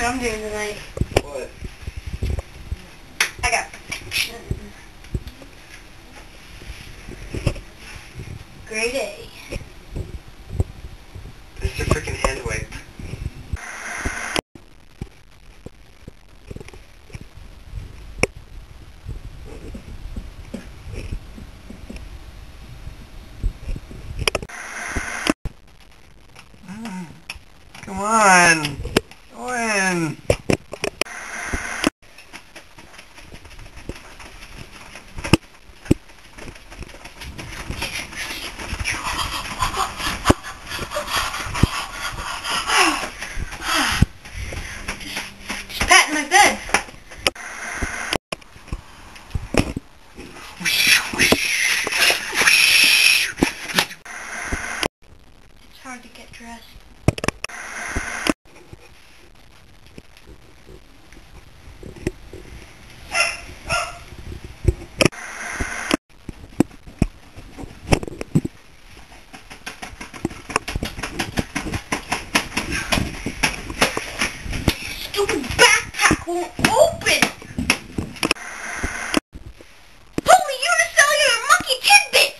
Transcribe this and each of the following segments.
what I'm doing tonight. What? I got protection. Grade A. It's a freaking hand wipe. Come on! Go in! Just patting my bed. It's hard to get dressed. Stupid backpack won't open! Holy unicellular monkey tidbits!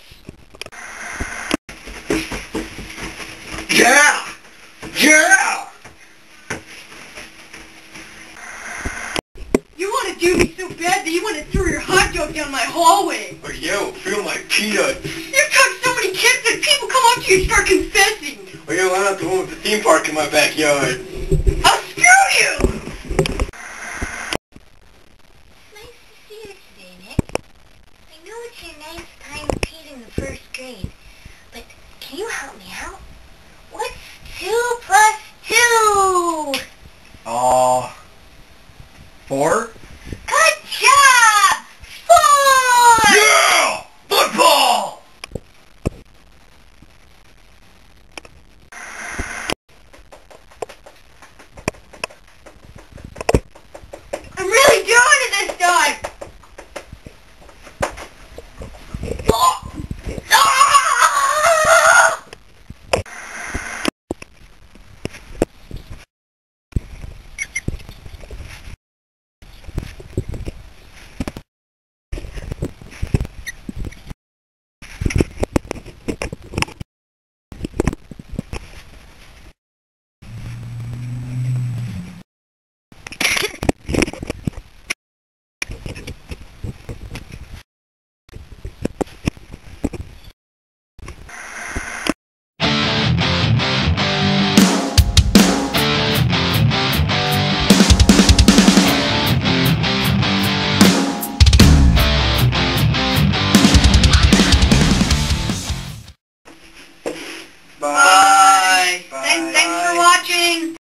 Yeah! Yeah! You want to do me so bad that you want to throw your hot dog down my hallway! Oh, yo, feel my peanuts! You've touched so many kids that people come up to you and start confessing! Oh, yo, I'm not the one with the theme park in my backyard.